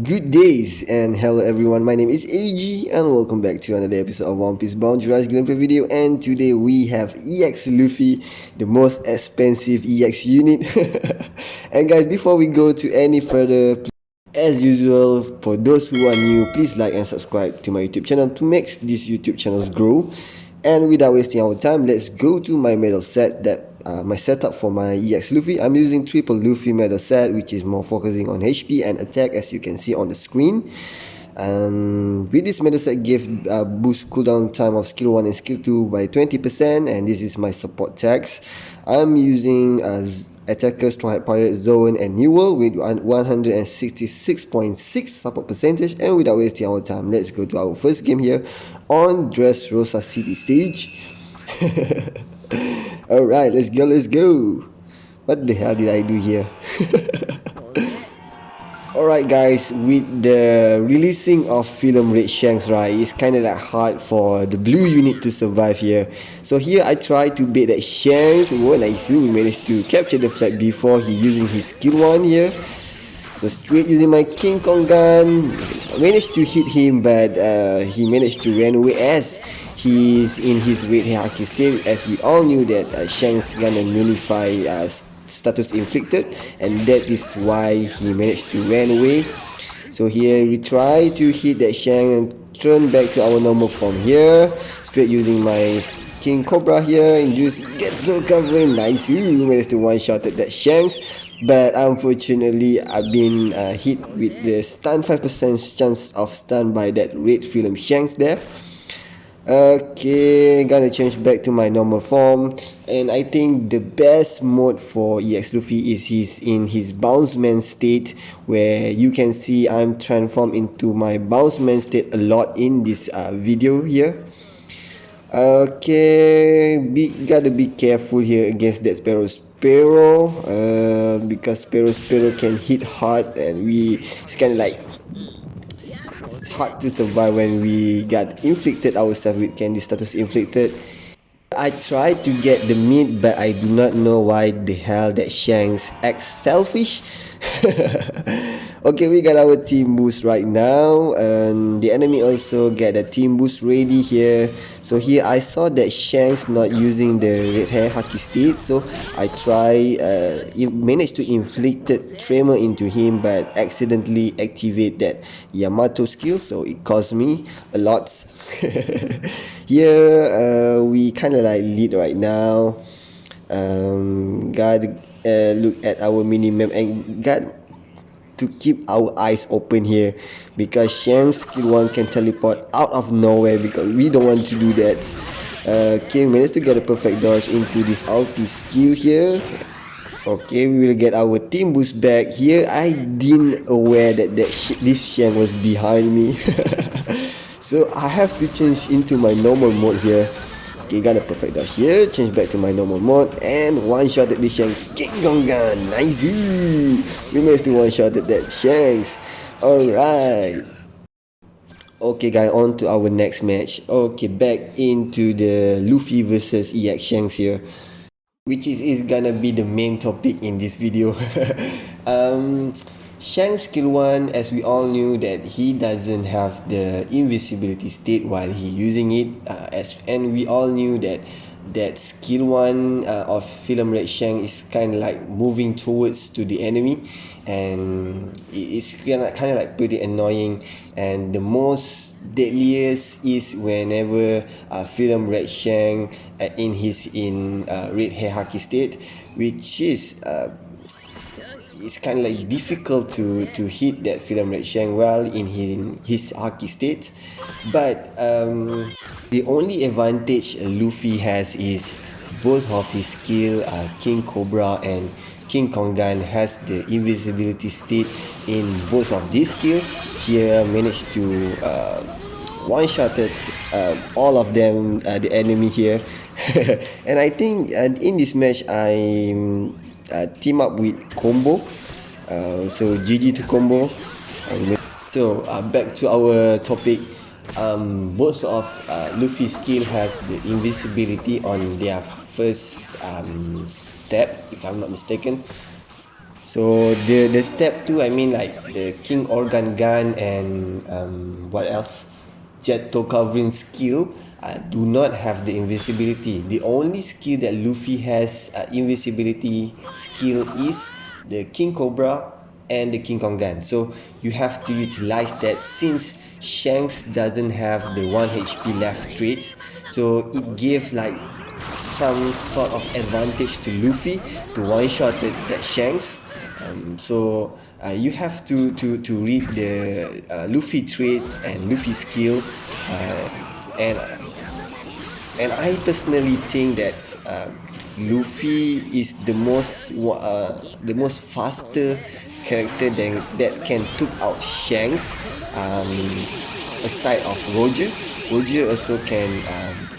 Good days and hello everyone, my name is AG and welcome back to another episode of One Piece Bounceman gameplay video. And today we have EX Luffy, the most expensive EX unit. And guys, before we go to any further, as usual, for those who are new, please like and subscribe to my YouTube channel to make these YouTube channels grow. And without wasting our time, let's go to my medal set that my setup for my EX Luffy. I'm using triple Luffy medal set, which is more focusing on HP and attack, as you can see on the screen. And with this medal set, give boost cooldown time of skill 1 and skill 2 by 20%, and this is my support tags. I'm using Attacker, Stronghead Pirate, Zone and New World with 166.6 support percentage. And without wasting our time, let's go to our first game here on Dressrosa City stage. Alright, let's go. What the hell did I do here? Alright guys, with the releasing of Film Red Shanks, right, it's kind of like hard for the blue unit to survive here. So here I try to bait that Shanks. Oh, nice, we managed to capture the flag before he using his skill 1 here. So straight using my King Kong gun, I managed to hit him, but he managed to run away as he's in his red hierarchy state, as we all knew that Shanks gonna nullify status inflicted, and that is why he managed to run away. So here we try to hit that Shanks and turn back to our normal form here, straight using my King Cobra here, induce get the recovery. Nice, we managed to one-shot at that Shanks, but unfortunately I've been hit with the stun 5% chance of stun by that red film Shanks there. Okay, gonna change back to my normal form, and I think the best mode for EX Luffy is in his Bounceman state, where you can see I'm transformed into my Bounceman state a lot in this video here. Okay, gotta be careful here against that Sparrow, because Sparrow can hit hard, and it's kind of like hard to survive when we got inflicted ourselves with candy status inflicted. I tried to get the meat, but I do not know why the hell that Shanks acts selfish. Okay, we got our team boost right now, and the enemy also get a team boost ready here. So here I saw that Shanks not using the red hair haki state, so I managed to inflict tremor into him, but accidentally activate that Yamato skill, so it cost me a lot. Here we kind of like lead right now. Gotta look at our minimap and got to keep our eyes open here, because Shanks skill 1 can teleport out of nowhere, because we don't want to do that. Okay, we managed to get a perfect dodge into this ulti skill here. Okay, we will get our team boost back. Here I didn't aware that this Shanks was behind me. So I have to change into my normal mode here. Okay, got a perfect dodge here, change back to my normal mode, and one-shot at this Shanks. King Kong gun, nice! We managed to one-shot at that Shanks. Alright. Okay guys, on to our next match. Okay, back into the Luffy versus EX Shanks here, which is gonna be the main topic in this video. Shanks skill 1, as we all knew that he doesn't have the invisibility state while he using it, and we all knew that skill 1 of Film Red Shanks is kind of like moving towards to the enemy, and it's kind of like pretty annoying. And the most deadliest is whenever Film Red Shanks in red hair haki state, which is it's kind of like difficult to hit that Film Red Shanks while in his haki state. But the only advantage Luffy has is both of his skill, King Cobra and King Kong gun, has the invisibility state in both of these skills. Here managed to one-shotted all of them, the enemy here. And I think in this match I team up with Combo, so GG to Combo. So back to our topic. Both of Luffy's skill has the invisibility on their first step, if I'm not mistaken. So the step 2, I mean like the King Organ Gun and what else? Jet toe covering skill do not have the invisibility. The only skill that Luffy has invisibility skill is the King Cobra and the King Kong Gun. So you have to utilize that since Shanks doesn't have the 1 HP left traits, so it gives like some sort of advantage to Luffy to one-shot that Shanks. You have to read the Luffy trait and Luffy skill, and I personally think that Luffy is the most faster character that can took out Shanks, aside of Roger. Roger also can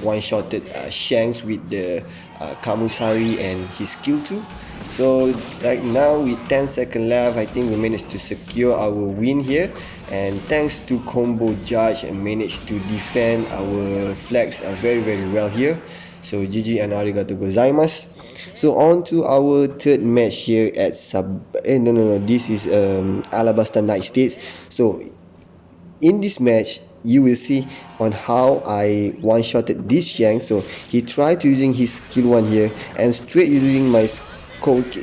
one-shotted Shanks with the Kamusari and his skill too. So right now with 10 seconds left, I think we managed to secure our win here, and thanks to combo judge and managed to defend our flags very well here. So GG and arigato gozaimasu. So on to our third match here at this is Alabasta Night States. So in this match, you will see on how I one-shotted this Shang. So he tried to using his skill 1 here and straight using my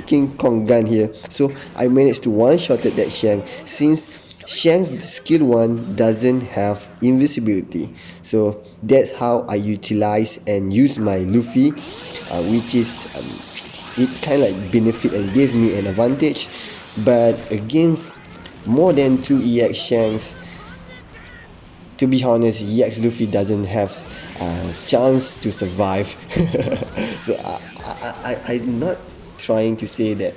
King Kong gun here. So I managed to one-shotted that Shang since Shang's skill 1 doesn't have invisibility. So that's how I utilize and use my Luffy, which is it kind of like benefit and gave me an advantage. But against more than 2 EX Shanks, to be honest, EX Luffy doesn't have a chance to survive. So I'm not trying to say that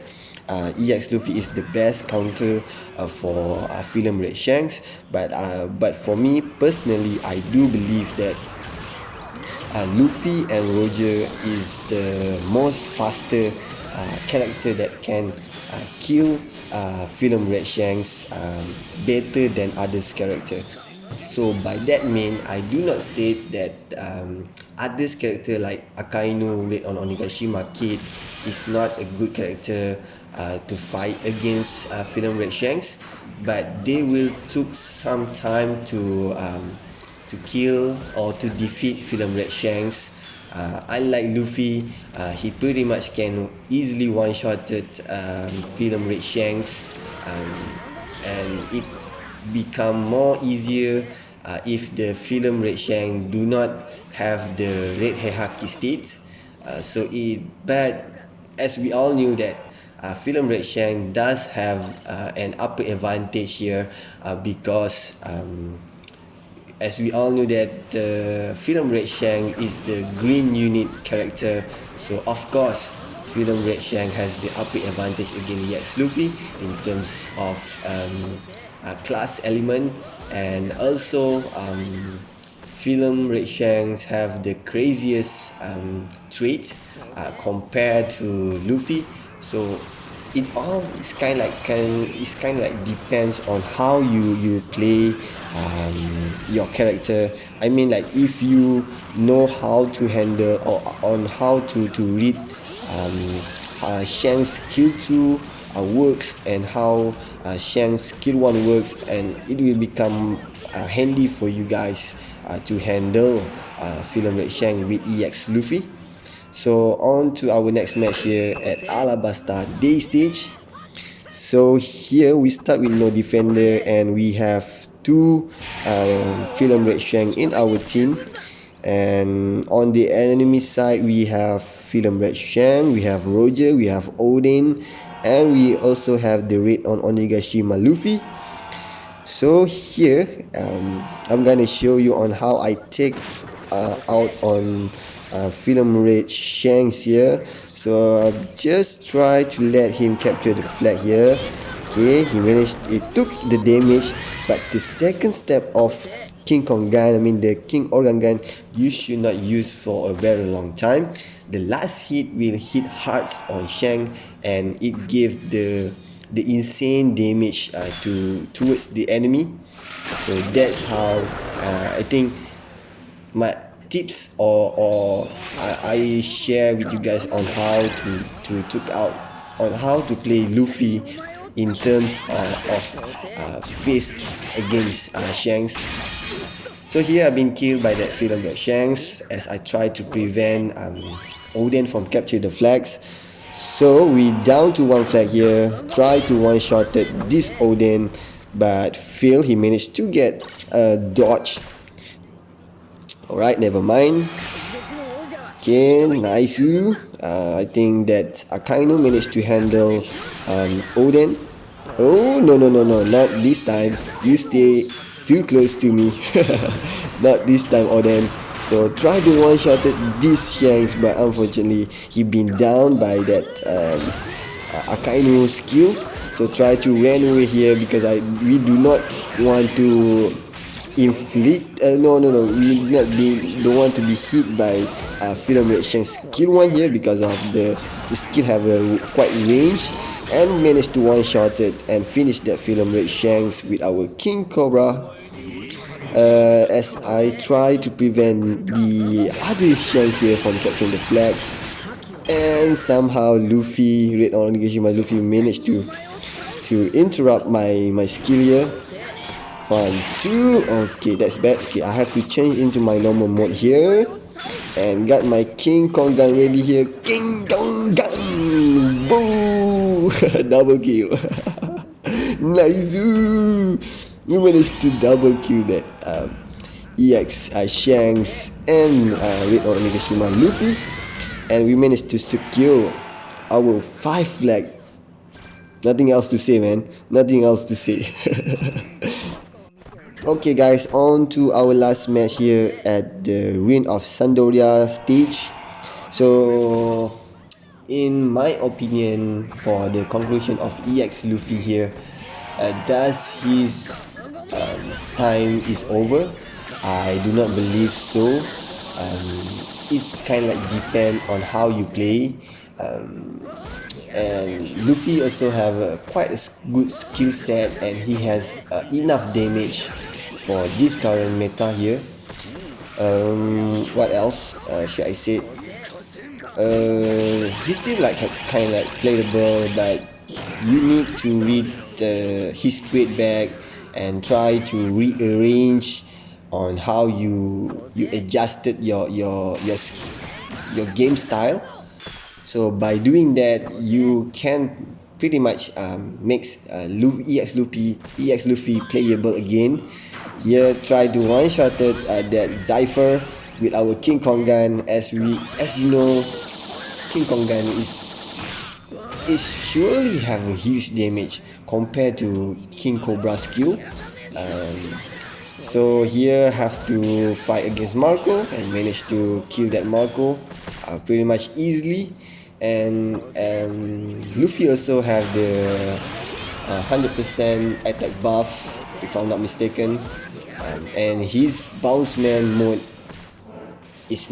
EX Luffy is the best counter for Film Red Shanks, but for me personally, I do believe that Luffy and Roger is the most faster character that can kill Film Red Shanks better than others character. So by that mean, I do not say that others character like Akainu Red on Onigashima Kid is not a good character to fight against Film Red Shanks, but they will took some time to kill or to defeat Film Red Shanks. Unlike Luffy, he pretty much can easily one-shotted Film Red Shanks, and it become more easier if the Film Red Shank do not have the Red Heihaki states. But as we all knew that Film Red Shank does have an upper advantage here because as we all knew that the Film Red Shank is the green unit character, so of course Film Red Shank has the upper advantage against EX Luffy in terms of class element, and also Film Red Shanks have the craziest traits compared to Luffy. So it all is kind of like depends on how you play your character. I mean like if you know how to handle or on how to read Shank's skill 2 works and how Shank's skill 1 works, and it will become handy for you guys to handle Film Red Shank with EX Luffy. So on to our next match here at Alabasta Day Stage. So here we start with no defender, and we have two Film Red Shank in our team. And on the enemy side, we have Film Red Shank, we have Roger, we have Odin, and we also have the Red on Onigashima Luffy. So here, I'm gonna show you on how I take out on Film Red Shanks here. So just try to let him capture the flag here. Okay, he took the damage, but the second step of King Kong gun, I mean the King Organ gun, you should not use for a very long time. The last hit will hit hard on Shank, and it gave the insane damage towards the enemy. So that's how I think my tips or I share with you guys on how to took out on how to play Luffy in terms of face against Shanks. So here I've been killed by that Film Red Shanks as I try to prevent Oden from capturing the flags. So we down to one flag here, try to one-shot this Oden, but fail. He managed to get a dodge. Alright, never mind. Okay, nice. I think that Akainu managed to handle Oden. Oh, no, no, no, no, not this time. You stay too close to me. Not this time, Oden. So try to one-shot this Shanks, but unfortunately, he been down by that Akainu skill. So try to run away here because we do not want to inflict no, we don't want to be hit by Film Red Shank's skill 1 here because of the skill have a quite range, and we managed to one-shot it and finish that Film Red Shanks with our King Cobra. As I try to prevent the other Shanks here from capturing the flags, and somehow Luffy, Red Onigashima Luffy, managed to interrupt my skill here. 1, 2, okay, that's bad. Okay, I have to change into my normal mode here and got my King Kong gun ready here. King Kong gun, boo! Double kill. Nice. We managed to double kill that EX Shanks and Red Onigashima Luffy, and we managed to secure our 5 flag. Nothing else to say, man. Nothing else to say. Okay guys, on to our last match here at the Ruin of Sandoria stage. So in my opinion, for the conclusion of EX Luffy here, does his time is over? I do not believe so. It's kind of like depend on how you play. And Luffy also have quite a good skill set, and he has enough damage for this current meta here. What else should I say? He's still like kind of like playable, but you need to read his straight back and try to rearrange on how you adjusted your game style. So by doing that, you can pretty much makes EX Luffy playable again. Here, try to one-shot that Cypher with our King Kong gun. As you know, King Kong gun is surely have a huge damage compared to King Cobra skill. So here have to fight against Marco and manage to kill that Marco pretty much easily. And Luffy also have the 100% attack buff, if I'm not mistaken, and his Bounceman mode is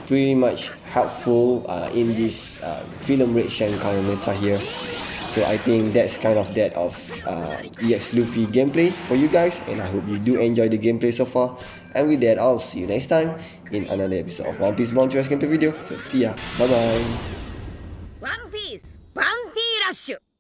pretty much helpful in this Film Red Shank current meta here. So I think that's kind of that of EX Luffy gameplay for you guys, and I hope you do enjoy the gameplay so far. And with that, I'll see you next time in another episode of One Piece Bounty Rush gameplay video. So see ya, bye bye. ワンピースバウンティーラッシュ